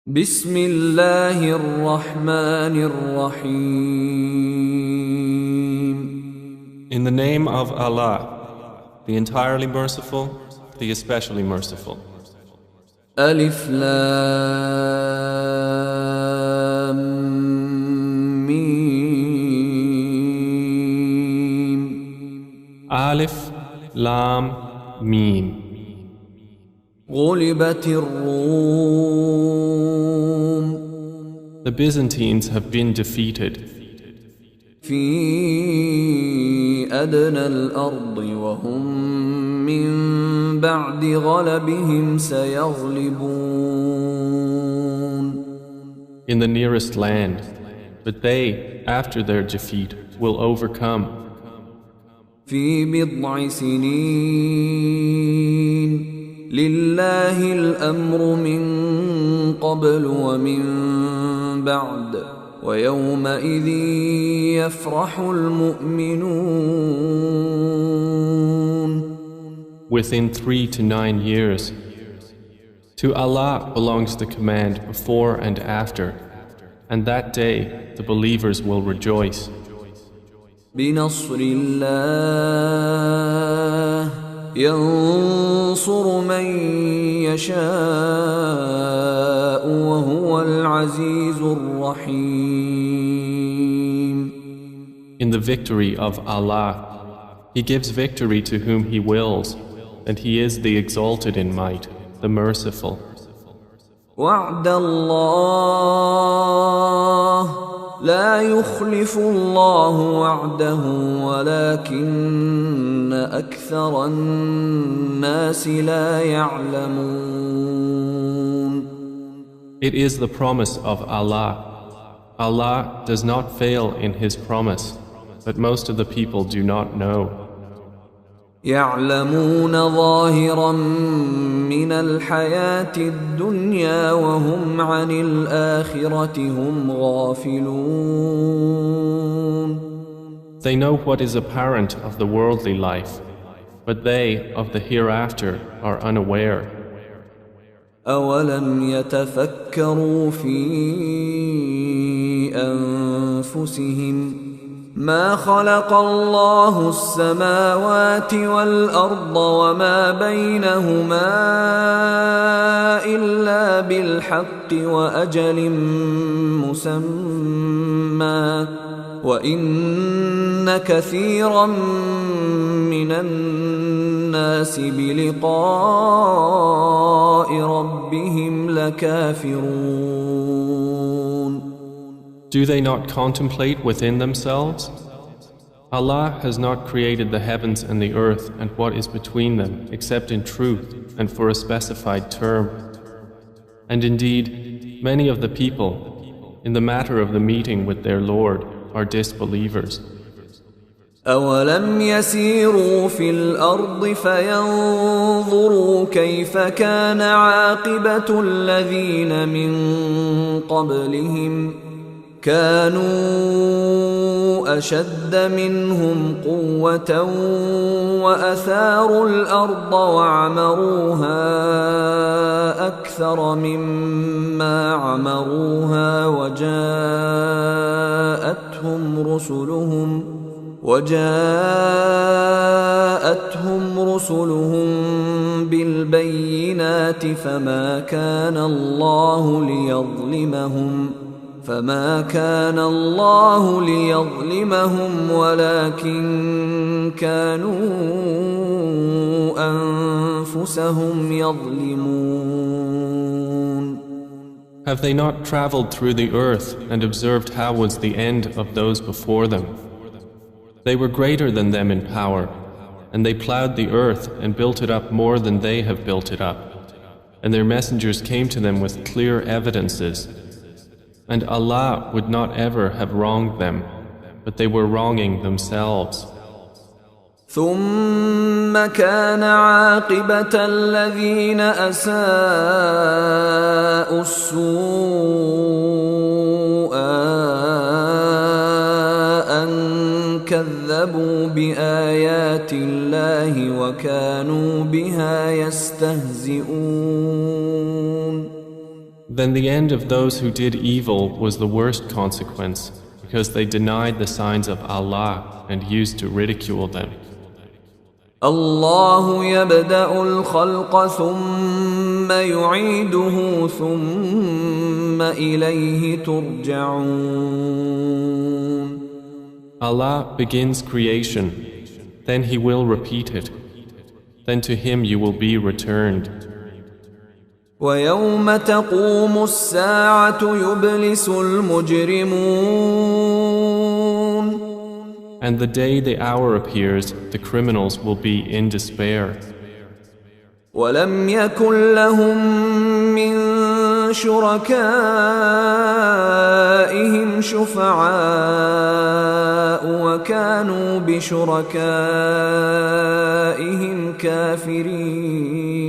بسم الله الرحمن الرحيم. In the name of Allah, the entirely merciful, the especially merciful. ألف لام ميم. Alif, Lam, Mim. غلبت الروم The Byzantines have been defeated في أدنى الأرض وهم من بعد غلبهم سيغلبون. in the nearest land, but they, after their defeat, will overcome. في بضع سنين لله الأمر من قبل ومن بعد ويومئذ يفرح المؤمنون. Within 3 to 9 years. To Allah belongs the command before and after, and that day the believers will rejoice. بنصر الله ينصر من يشاء وهو العزيز الرحيم. In the victory of Allah, He gives victory to whom He wills, and He is the exalted in might, the merciful. وعد الله لا يخلف الله وعده ولكن أكثر الناس لا يعلمون. It is the promise of Allah. Allah does not fail in His promise, but most of the people do not know. يعلمون ظاهرا من الحياة الدنيا وهم عن الآخرة هم غافلون. They know what is apparent of the worldly life, but they of the hereafter are unaware. أولم يتفكروا في أنفسهم ما خلق الله السماوات والأرض وما بينهما إلا بالحق وأجل مسمى وإن كثيرا من الناس بلقاء ربهم لكافرون. Do they not contemplate within themselves? Allah has not created the heavens and the earth and what is between them except in truth and for a specified term. And indeed, many of the people, in the matter of the meeting with their Lord, are disbelievers. أولم يسيروا في الأرض فينظروا كيف كان عاقبة الذين من قبلهم كانوا أشد منهم قوة وأثاروا الأرض وعمروها أكثر مما عمروها وجاءتهم رسلهم بالبينات فما كان الله ليظلمهم ولكن كانوا أنفسهم يظلمون. Have they not traveled through the earth and observed how was the end of those before them? They were greater than them in power, and they plowed the earth and built it up more than they have built it up. And their messengers came to them with clear evidences. And Allah would not ever have wronged them, but they were wronging themselves. ثم كان عاقبة الذين أساءوا السوء أن كذبوا بآيات الله وكانوا بها يستهزئون. Then the end of those who did evil was the worst consequence, because they denied the signs of Allah and used to ridicule them. الله يبدأ الخلق ثم يعيده ثم إليه ترجعون. Allah begins creation, then He will repeat it, then to Him you will be returned. ويوم تقوم الساعة يبلس المجرمون. And the day the hour appears, the criminals will be in despair. ولم يكن لهم من شركائهم شفعاء وكانوا بشركائهم كافرين.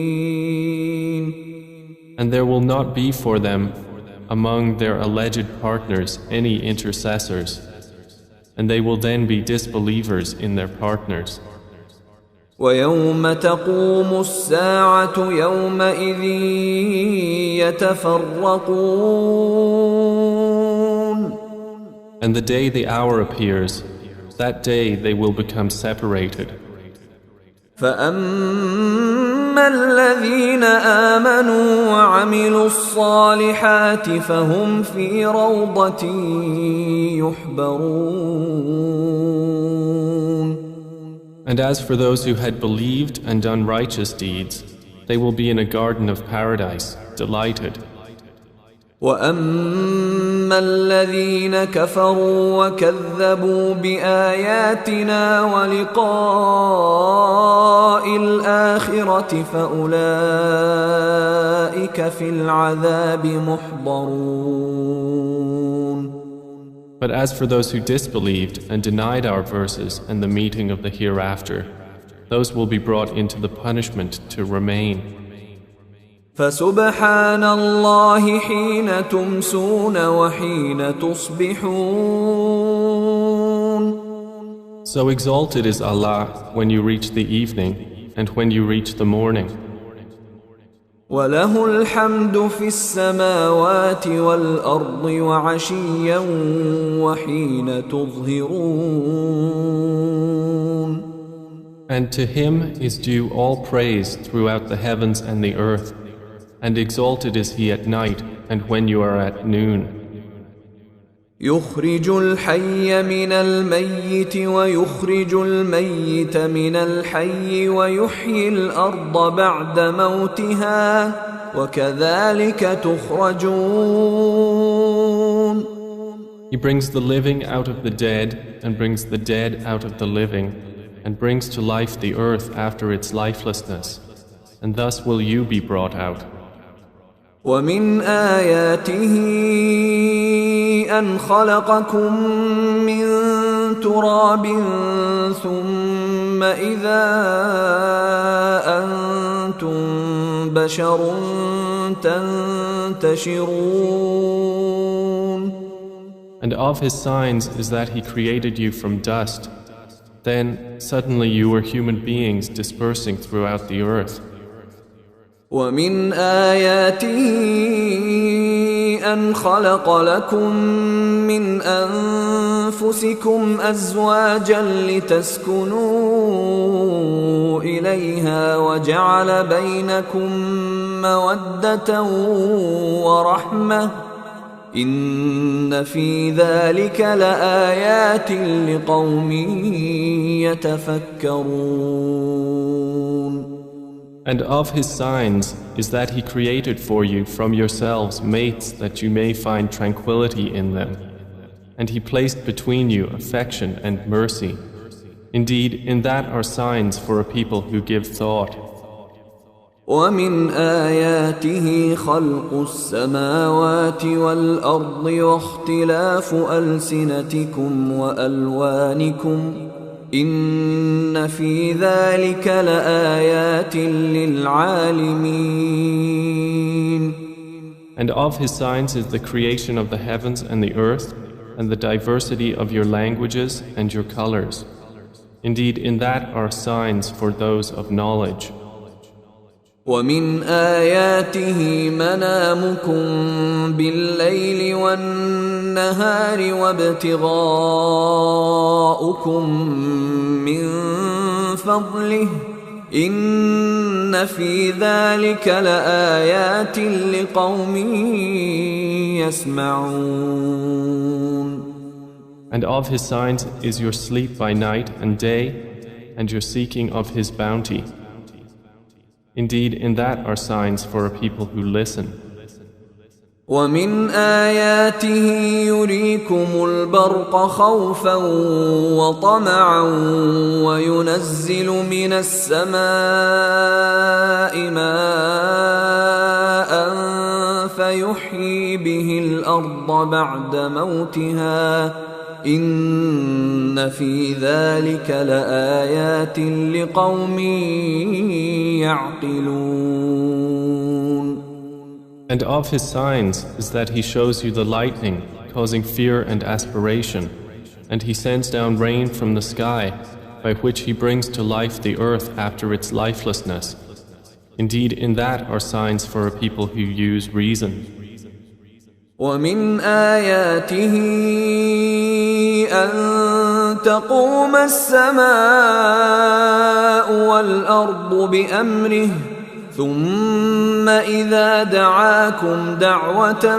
And there will not be for them among their alleged partners any intercessors, and they will then be disbelievers in their partners. ويوم تقوم الساعة يومئذ يتفرقون. And the day the hour appears, that day they will become separated. فأما الذين آمنوا وعملوا الصالحات فهم في روضة يحبرون. And as for those who had believed and done righteous deeds, they will be in a garden of paradise, delighted. وأما الذين كفروا وكذبوا بآياتنا ولقاء الآخرة فأولئك في العذاب محضرون. But as for those who disbelieved and denied our verses and the meeting of the hereafter, those will be brought into the punishment to remain. فسبحان الله حين تمسون وحين تصبحون. So exalted is Allah when you reach the evening and when you reach the morning. وله الحمد في السماوات والأرض وعشيا وحين تظهرون. And to Him is due all praise throughout the heavens and the earth, and exalted is He at night and when you are at noon. يخرج الحي من الميت ويخرج الميت من الحي ويحيي الأرض بعد موتها وكذلك تخرجون. He brings the living out of the dead and brings the dead out of the living and brings to life the earth after its lifelessness, and thus will you be brought out. ومن آياته أن خلقكم من تراب ثم إذا أنتم بشر تنتشرون. And of His signs is that He created you from dust. Then suddenly you were human beings dispersing throughout the earth. ومن آياته أن خلق لكم من أنفسكم أزواجا لتسكنوا إليها وجعل بينكم مودة ورحمة إن في ذلك لآيات لقوم يتفكرون. And of His signs is that He created for you from yourselves mates that you may find tranquility in them. And He placed between you affection and mercy. Indeed, in that are signs for a people who give thought. ومن آياته خلق السماوات والأرض واختلاف ألسنتكم وألوانكم إن في ذلك لآيات للعالمين. And of His signs is the creation of the heavens and the earth and the diversity of your languages and your colors. Indeed, in that are signs for those of knowledge. ومن آياته منامكم بالليل والنهار وابتغاؤكم من فضله إن في ذلك لآيات لقوم يسمعون. And of his signs is your sleep by night and day, and your seeking of his bounty. Indeed, in that are signs for a people who listen. ومن آياته يريكم البرق خوفا وطمعا وينزل من السماء ماء فيحيي به الأرض بعد موتها إن في ذلك لآيات لقوم يعقلون. And of his signs is that he shows you the lightning, causing fear and aspiration, and he sends down rain from the sky, by which he brings to life the earth after its lifelessness. Indeed, in that are signs for a people who use reason. ومن آياته أن تقوم السماء والأرض بأمره ثم إذا دعاكم دعوة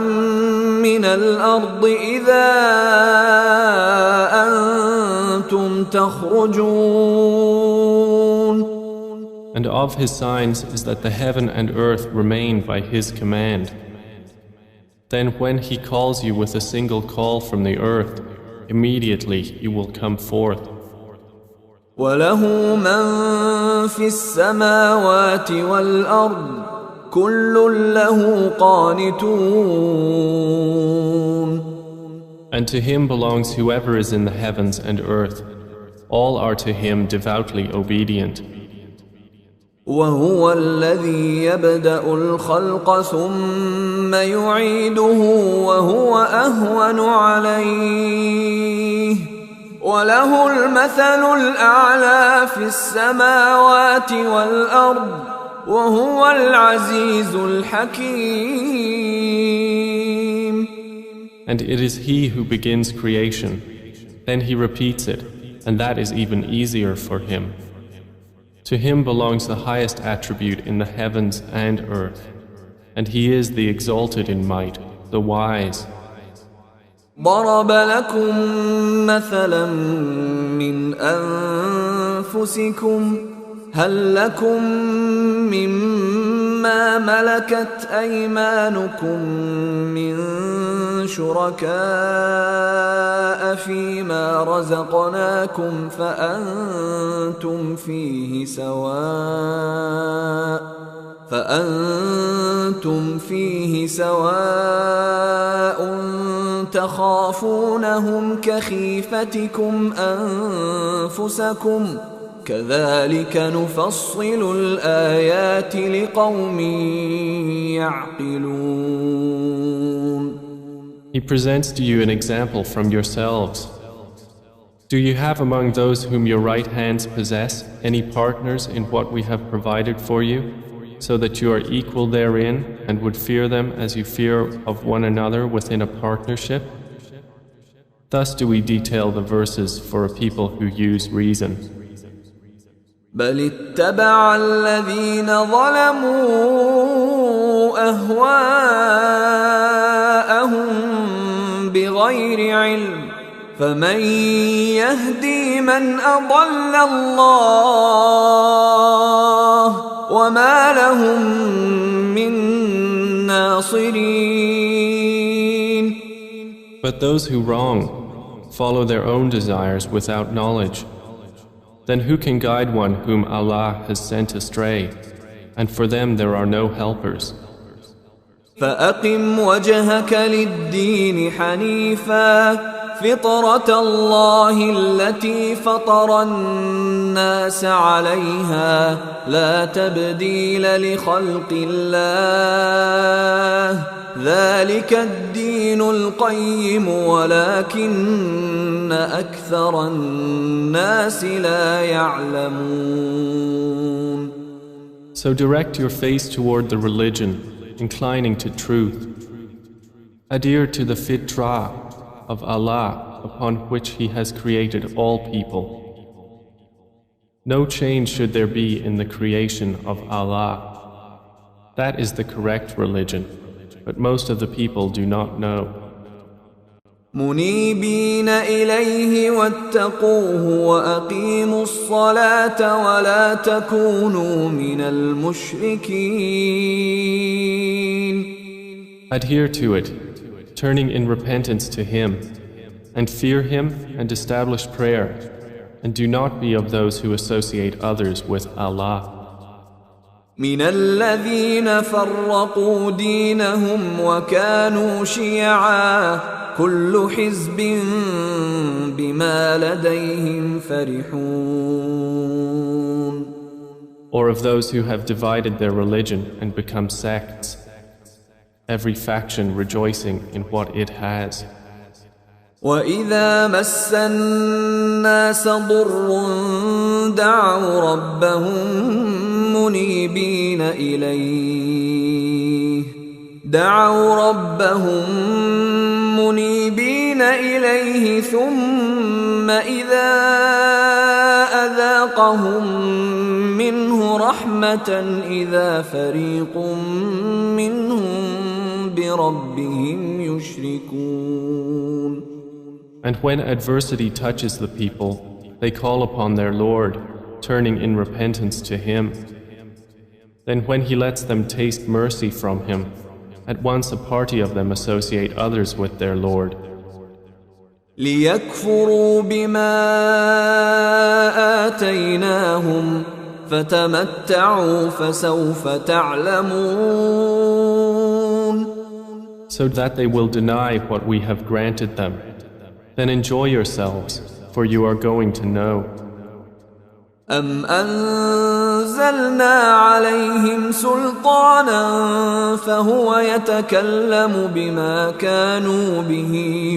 من الأرض إذا أنتم تخرجون. And of his signs is that the heaven and earth remain by his command. Then when he calls you with a single call from the earth, immediately you will come forth. وله من في السماوات والأرض كل له قانتون. And to him belongs whoever is in the heavens and earth. All are to him devoutly obedient. وهو الذي يبدأ الخلق ثم يعيده وهو أهون عليه وله المثل الأعلى في السماوات والأرض وهو العزيز الحكيم. And it is he who begins creation. Then he repeats it, and that is even easier for him. To him belongs the highest attribute in the heavens and earth, and he is the exalted in might, the wise. ضرب لكم مثلا من أنفسكم هل لكم مما ملكت أيمانكم من شركاء فيما رزقناكم فأنتم فيه سواء تخافونهم كخيفتكم أنفسكم كذلك نفصل الآيات لقوم يعقلون. He presents to you an example from yourselves. Do you have among those whom your right hands possess any partners in what we have provided for you, so that you are equal therein and would fear them as you fear of one another within a partnership? Thus do we detail the verses for a people who use reason. بل اتبع الذين ظلموا أهواءهم بغير علم فمن يهدي من أضل الله وما لهم من ناصرين. But those who wrong follow their own desires without knowledge. Then who can guide one whom Allah has sent astray? And for them there are no helpers. فأقم وجهك للدين حنيفا فطرة الله التي فطر الناس عليها لا تبديل لخلق الله ذلك الدين القيم ولكن أكثر الناس لا يعلمون. So direct your face toward the religion, inclining to truth. Adhere to the fitrah of Allah upon which He has created all people. No change should there be in the creation of Allah. That is the correct religion, but most of the people do not know. منيبين إليه واتقوه وأقيموا الصلاة ولا تكونوا من المشركين. Adhere to it, turning in repentance to Him, and fear Him and establish prayer, and do not be of those who associate others with Allah. من الذين فرقوا دينهم وكانوا شيعا كل حزب بما لديهم فرحون. Or of those who have divided their religion and become sects, every faction rejoicing in what it has. وإذا مس الناس ضر دعوا ربهم منيبين إليه ثم إذا أذاقهم منه رحمة إذا فريق منهم بربهم يشركون. And when adversity touches the people, they call upon their Lord, turning in repentance to Him. Then when He lets them taste mercy from Him, at once a party of them associate others with their Lord. ليكفروا بما آتيناهم فتمتعوا فسوف تعلمون. So that they will deny what we have granted them. Then enjoy yourselves, for you are going to know. أم أنزلنا عليهم سلطانا فهو يتكلم بما كانوا به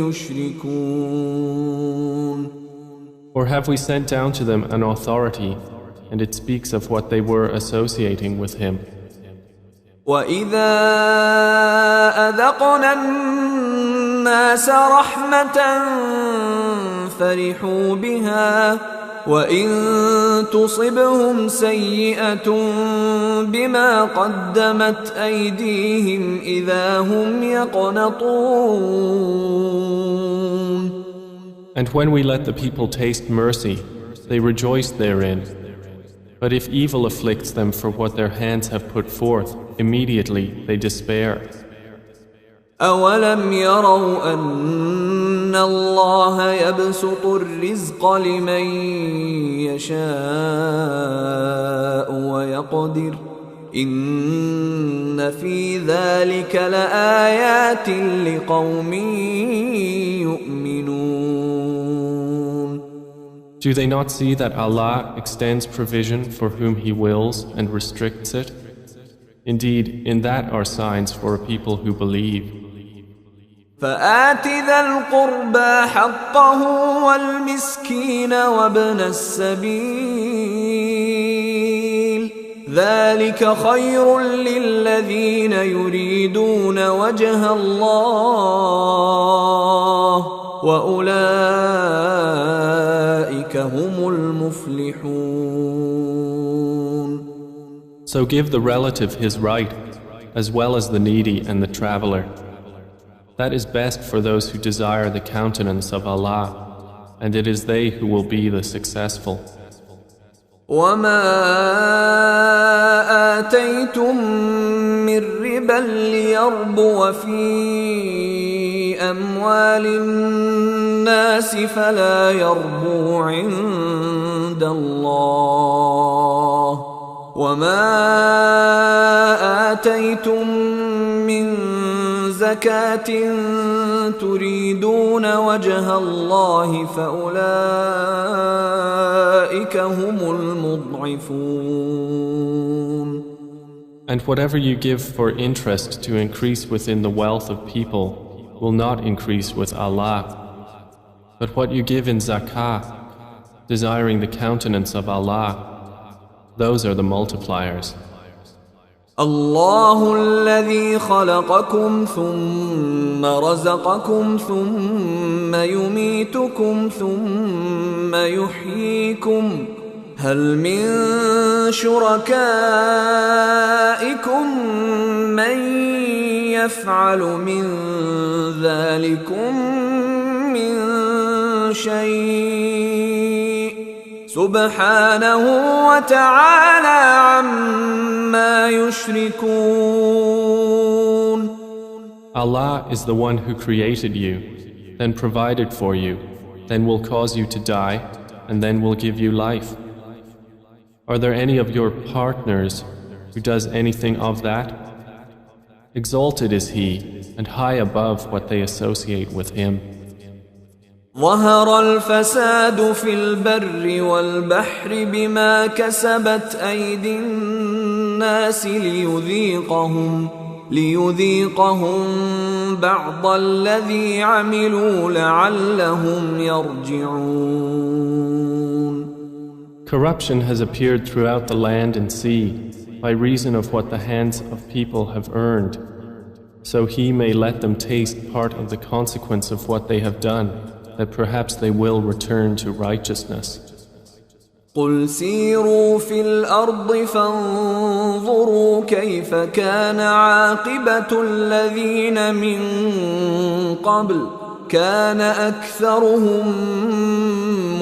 يشركون. Or have we sent down to them an authority, and it speaks of what they were associating with Him? وإذا أذقنا الناس رحمة فرحوا بها وإن تصبهم سيئة بما قدمت أيديهم إذا هم يقنطون. And when we let the people taste mercy, they rejoice therein. But if evil afflicts them for what their hands have put forth, immediately they despair. أولم يروا أن الله يبسط الرزق لمن يشاء ويقدر إن في ذلك لآيات لقوم يؤمنون. Do they not see that Allah extends provision for whom He wills and restricts it? Indeed, in that are signs for a people who believe. فآت ذا القربى حقه والمسكين وابن السبيل ذلك خير للذين يريدون وجه الله وأولئك هم المفلحون. So give the relative his right, as well as the needy and the traveler. That is best for those who desire the countenance of Allah, and it is they who will be the successful. وما آتيتم من ربا ليربو في أموال الناس فلا يربو عند الله وما آتيتم من زكاة تريدون وجه الله فأولئك هم المضعفون. And whatever you give for interest to increase within the wealth of people will not increase with Allah. But what you give in zakah, desiring the countenance of Allah, those are the multipliers. الله الذي خلقكم ثم رزقكم ثم يميتكم ثم يحييكم هل من شركائكم من يفعل من ذلكم من شيء سبحانه وتعالى عما يشركون. Allah is the one who created you, then provided for you, then will cause you to die, and then will give you life. Are there any of your partners who does anything of that? Exalted is He, and high above what they associate with Him. ظهر الفساد في البر والبحر بما كسبت أيدي الناس ليذيقهم بعض الذي عملوا لعلهم يرجعون. Corruption has appeared throughout the land and sea by reason of what the hands of people have earned, so He may let them taste part of the consequence of what they have done, that perhaps they will return to righteousness. قل سيروا في الأرض فانظروا كيف كان عاقبة الذين من قبل كان أكثرهم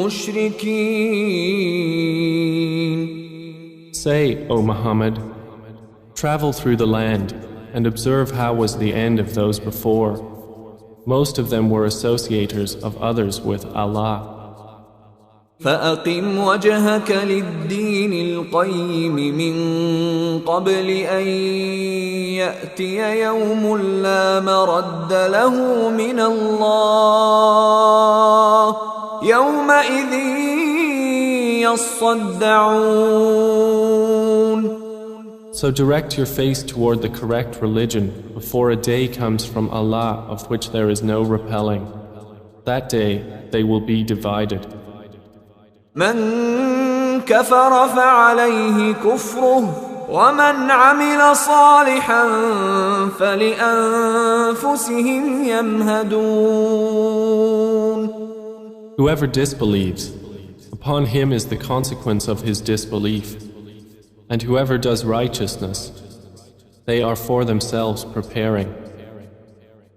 مشركين. Say, O Muhammad, travel through the land and observe how was the end of those before. Most of them were associators of others with Allah. فأقم وجهك للدين القيم من قبل أن يأتي يوم لا مرد له من الله يومئذ يصدعون. So direct your face toward the correct religion before a day comes from Allah of which there is no repelling. That day they will be divided. من كفر فعليه كفره ومن عمل صالحا فلأنفسهم يمهدون. Whoever disbelieves, upon him is the consequence of his disbelief. And whoever does righteousness, they are for themselves preparing.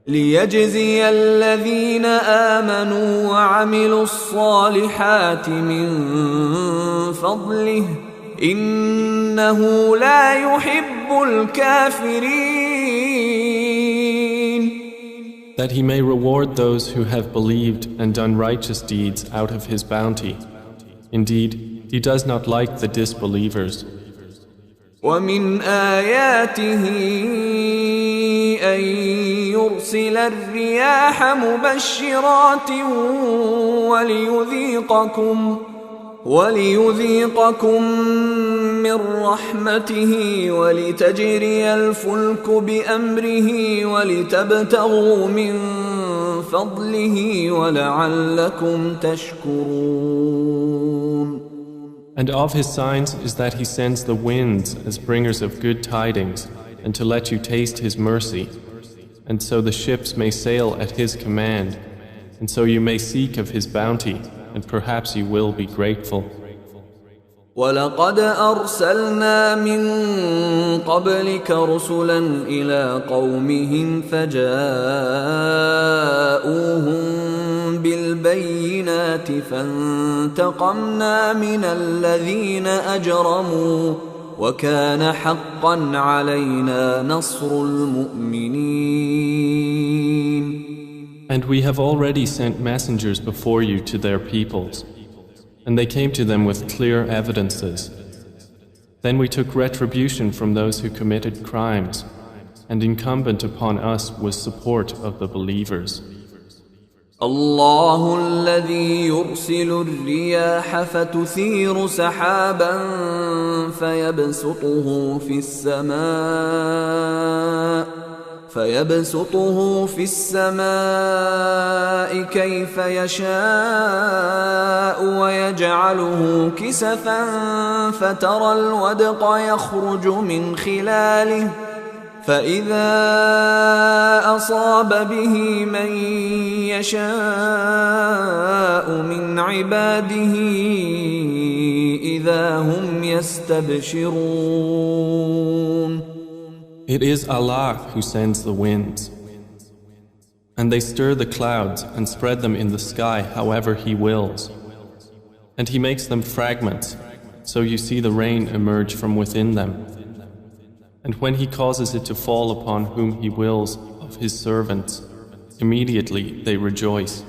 ليجزي الذين آمنوا وعملوا الصالحات من فضله إنه لا يحب الكافرين. That he may reward those who have believed and done righteous deeds out of his bounty. Indeed, he does not like the disbelievers. ومن آياته أن يرسل الرياح مبشرات وليذيقكم من رحمته ولتجري الفلك بأمره ولتبتغوا من فضله ولعلكم تشكرون. And of his signs is that he sends the winds as bringers of good tidings, and to let you taste his mercy, and so the ships may sail at his command, and so you may seek of his bounty, and perhaps you will be grateful. ولقد أرسلنا من قبلك رسلا إلى قومهم فجاءوهم بالبينات فانتقمنا من الذين أجرموا وكان حقا علينا نصر المؤمنين. And we have already sent messengers before you to their peoples, and they came to them with clear evidences. Then we took retribution from those who committed crimes, and incumbent upon us was support of the believers. الله الذي يرسل الرياح فتثير سحابا فيبسطه في السماء كيف يشاء يجعله كسفا فترى الودق يخرج من خلاله فإذا أصاب به من يشاء من عباده إذا هم يستبشرون. It is Allah who sends the winds, and they stir the clouds and spread them in the sky however He wills. And He makes them fragments, so you see the rain emerge from within them. And when He causes it to fall upon whom He wills of His servants, immediately they rejoice.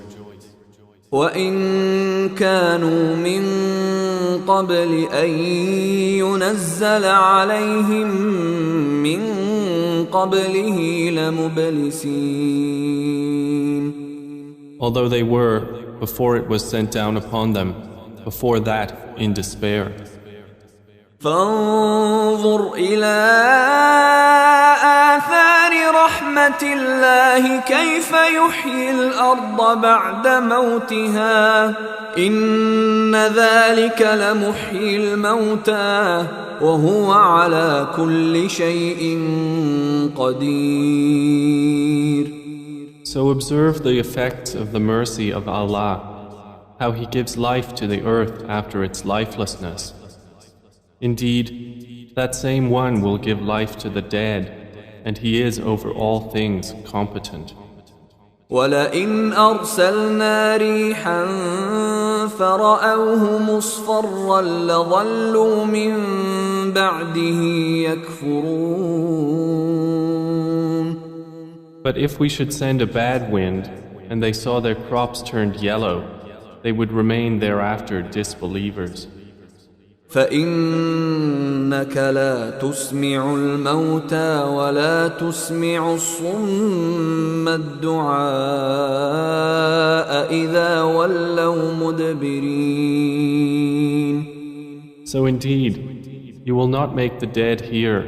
وَإِن كَانُوا مِن قَبْلِ أَن يُنَزَّلَ عَلَيْهِم مِّن قَبْلِهِ لَمُبْلِسِينَ. Although they were, before it was sent down upon them, before that in despair. فانظر إلى آثار رحمة الله كيف يحيي الأرض بعد موتها إن ذلك لمحيي الموتى وهو على كل شيء قدير. So observe the effects of the mercy of Allah, how He gives life to the earth after its lifelessness. Indeed, that same one will give life to the dead, and He is over all things competent. وَلَئِنْ أَرْسَلْنَا رِيحًا فَرَأَوْهُ مُصْفَرًّا لَظَلُّوا مِنْ بَعْدِهِ يَكْفُرُونَ. But if we should send a bad wind, and they saw their crops turned yellow, they would remain thereafter disbelievers. فإنك لا تسمع الموتى ولا تسمع الصم الدعاء إذا ولوا مدبرين. So indeed, you will not make the dead hear,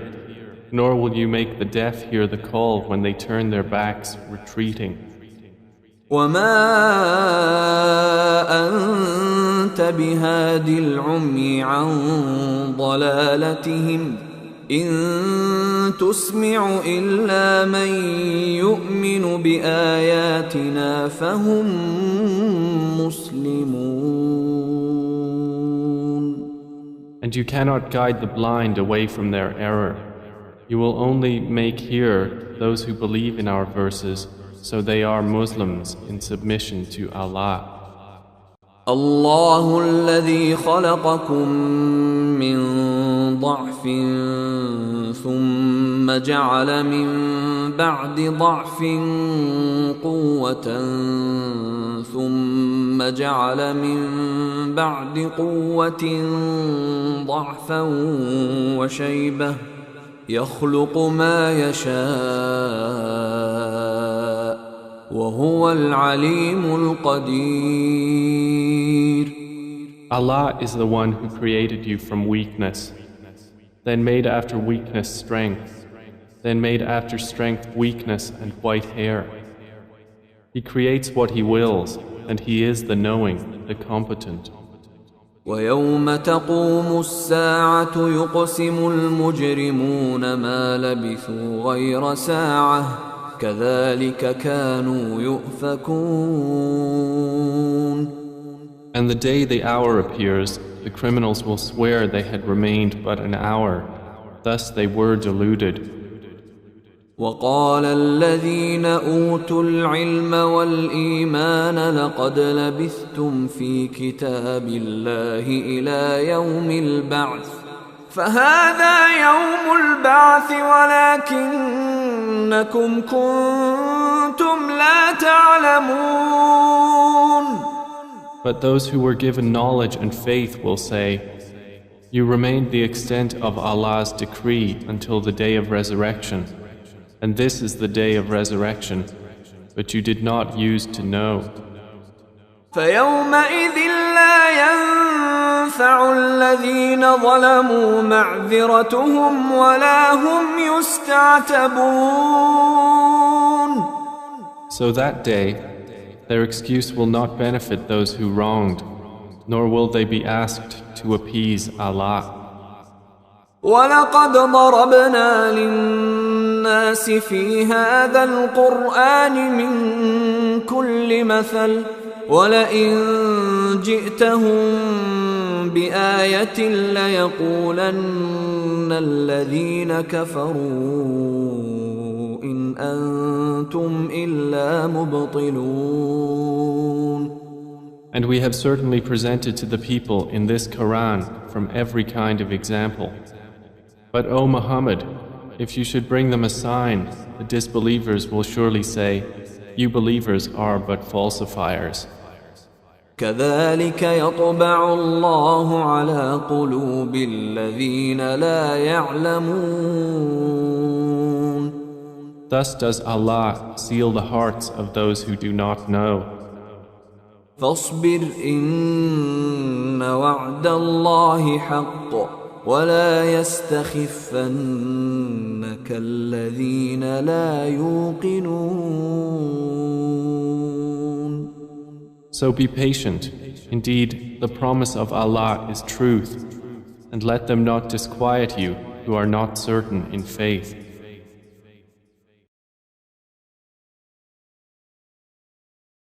nor will you make the deaf hear the call when they turn their backs, retreating. وما أنت بهاد العمي عن ضلالتهم إن تسمع إلا من يؤمن بآياتنا فهم مسلمون. And you cannot guide the blind away from their error. You will only make hear those who believe in our verses, so they are Muslims in submission to Allah. الله الذي خلقكم من ضعف ثم جعل من بعد ضعف قوة ثم جعل من بعد قوة ضعفا وشيبة يخلق ما يشاء وهو العليم القدير. Allah is the one who created you from weakness, then made after weakness strength, then made after strength weakness and white hair. He creates what He wills, and He is the knowing, the competent. ويوم تقوم الساعة يقسم المجرمون ما لبثوا غير ساعة كذلك كانوا يؤفكون. And the day the hour appears, the criminals will swear they had remained but an hour. Thus they were deluded. وقال الذين أوتوا العلم والإيمان لقد لبثتم في كتاب الله إلى يوم البعث فهذا يوم البعث ولكنكم كنتم لا تعلمون. But those who were given knowledge and faith will say, you remained the extent of Allah's decree until the day of resurrection. And this is the day of resurrection, but you did not use to know. فيومئذ لا ينفع الذين ظلموا معذرتهم ولا هم يستعتبون. So that day, their excuse will not benefit those who wronged, nor will they be asked to appease Allah. ولقد ضربنا للناس في هذا القرآن من كل مثل ولئن جئتهم بآية ليقولن الذين كفروا إن أنتم إلا مبطلون. And we have certainly presented to the people in this Quran from every kind of example. But O Muhammad, if you should bring them a sign, the disbelievers will surely say, you believers are but falsifiers. كذلك يطبع الله على قلوب الذين لا يعلمون. Thus does Allah seal the hearts of those who do not know. فاصبر إن وعد الله حق ولا يستخفنك الذين لا يوقنون. So be patient. Indeed, the promise of Allah is truth, and let them not disquiet you who are not certain in faith.